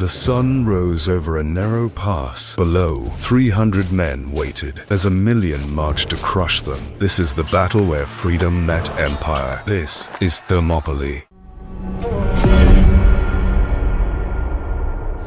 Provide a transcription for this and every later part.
The sun rose over a narrow pass. Below, 300 men waited as 1,000,000 marched to crush them. This is the battle where freedom met empire. This is Thermopylae.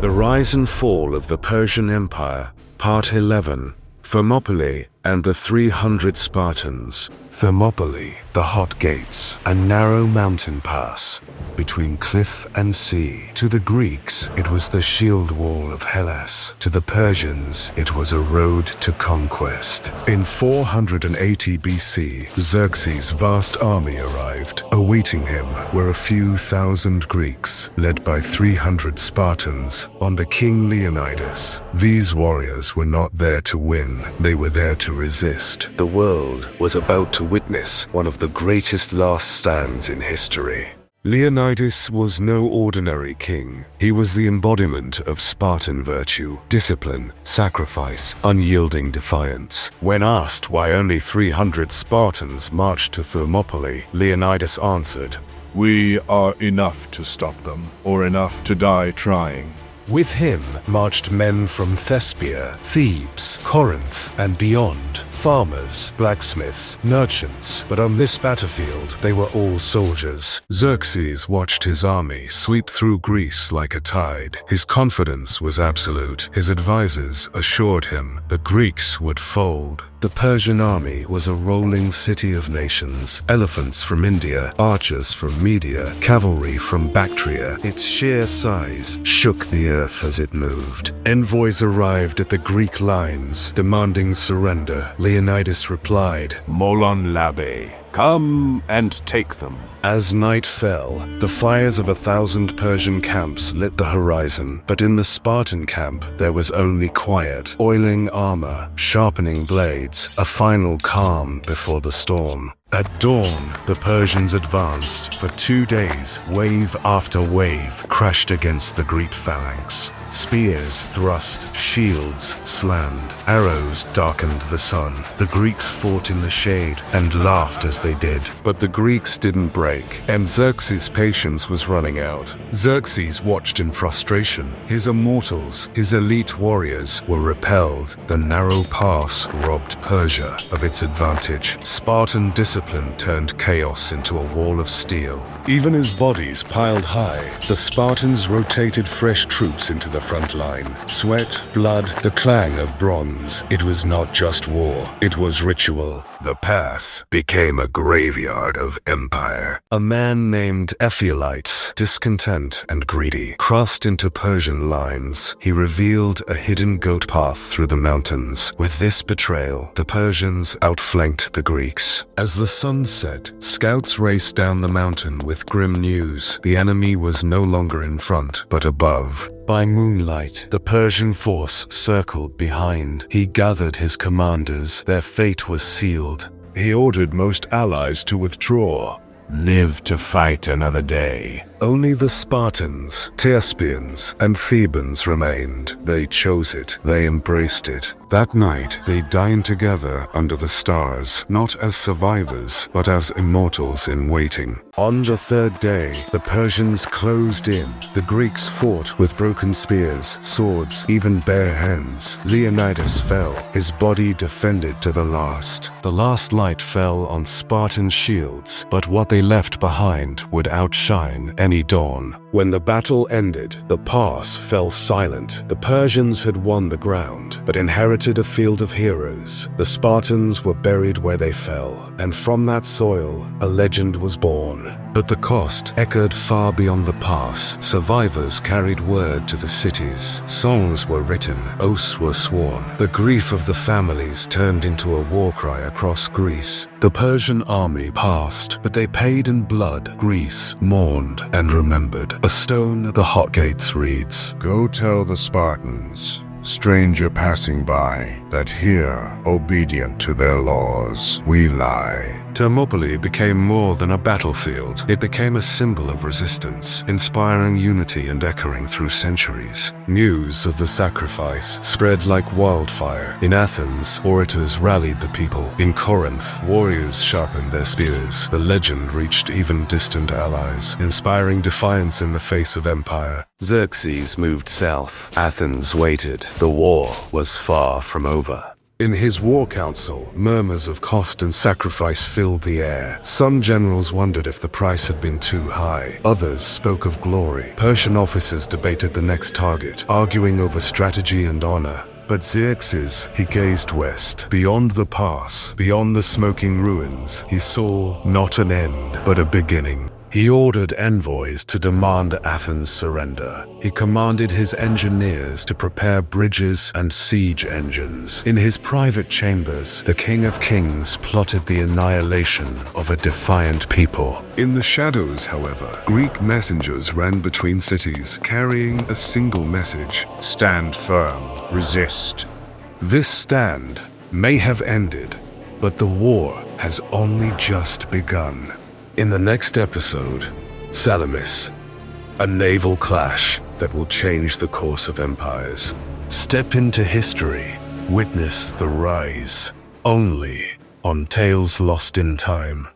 The Rise and Fall of the Persian Empire, Part 11, Thermopylae and the 300 Spartans. Thermopylae, the Hot Gates, a narrow mountain pass between cliff and sea. To the Greeks, it was the shield wall of Hellas. To the Persians, it was a road to conquest. In 480 BC, Xerxes' vast army arrived. Awaiting him were a few thousand Greeks, led by 300 Spartans under King Leonidas. These warriors were not there to win, they were there to resist. The world was about to witness one of the greatest last stands in history. Leonidas was no ordinary king. He was the embodiment of Spartan virtue, discipline, sacrifice, unyielding defiance. When asked why only 300 Spartans marched to Thermopylae, Leonidas answered, "We are enough to stop them, or enough to die trying." With him marched men from Thespia, Thebes, Corinth, and beyond. Farmers, blacksmiths, merchants, but on this battlefield, they were all soldiers. Xerxes watched his army sweep through Greece like a tide. His confidence was absolute. His advisors assured him the Greeks would fold. The Persian army was a rolling city of nations. Elephants from India, archers from Media, cavalry from Bactria. Its sheer size shook the earth as it moved. Envoys arrived at the Greek lines, demanding surrender. Leonidas replied, "Molon labe, come and take them." As night fell, the fires of 1,000 Persian camps lit the horizon, but in the Spartan camp there was only quiet, oiling armor, sharpening blades, a final calm before the storm. At dawn, the Persians advanced. For 2 days, wave after wave crashed against the Greek phalanx. Spears thrust, shields slammed, arrows darkened the sun. The Greeks fought in the shade and laughed as they did. But the Greeks didn't break, and Xerxes' patience was running out. Xerxes watched in frustration. His immortals, his elite warriors, were repelled. The narrow pass robbed Persia of its advantage. Spartan discipline turned chaos into a wall of steel. Even as bodies piled high, the Spartans rotated fresh troops into the front line. Sweat, blood, the clang of bronze. It was not just war, it was ritual. The pass became a graveyard of empire. A man named Ephialites, discontent and greedy, crossed into Persian lines. He revealed a hidden goat path through the mountains. With this betrayal, the Persians outflanked the Greeks. As the sun set, scouts raced down the mountain with grim news. The enemy was no longer in front, but above. By moonlight, the Persian force circled behind. He gathered his commanders. Their fate was sealed. He ordered most allies to withdraw. Live to fight another day. Only the Spartans, Thespians, and Thebans remained. They chose it. They embraced it. That night, they dined together under the stars, not as survivors, but as immortals in waiting. On the third day, the Persians closed in. The Greeks fought with broken spears, swords, even bare hands. Leonidas fell, his body defended to the last. The last light fell on Spartan shields, but what they left behind would outshine any dawn. When the battle ended, the pass fell silent. The Persians had won the ground, but inherited a field of heroes. The Spartans were buried where they fell, and from that soil, a legend was born. But the cost echoed far beyond the pass. Survivors carried word to the cities. Songs were written, oaths were sworn. The grief of the families turned into a war cry across Greece. The Persian army passed, but they paid in blood. Greece mourned and remembered. A stone at the Hot Gates reads, "Go tell the Spartans, stranger passing by, that here, obedient to their laws, we lie." Thermopylae became more than a battlefield. It became a symbol of resistance, inspiring unity and echoing through centuries. News of the sacrifice spread like wildfire. In Athens, orators rallied the people. In Corinth, warriors sharpened their spears. The legend reached even distant allies, inspiring defiance in the face of empire. Xerxes moved south. Athens waited. The war was far from over. In his war council, murmurs of cost and sacrifice filled the air. Some generals wondered if the price had been too high. Others spoke of glory. Persian officers debated the next target, arguing over strategy and honor. But Xerxes, he gazed west, beyond the pass, beyond the smoking ruins. He saw not an end, but a beginning. He ordered envoys to demand Athens' surrender. He commanded his engineers to prepare bridges and siege engines. In his private chambers, the King of Kings plotted the annihilation of a defiant people. In the shadows, however, Greek messengers ran between cities, carrying a single message: stand firm, resist. This stand may have ended, but the war has only just begun. In the next episode, Salamis, a naval clash that will change the course of empires. Step into history, witness the rise, only on Tales Lost in Time.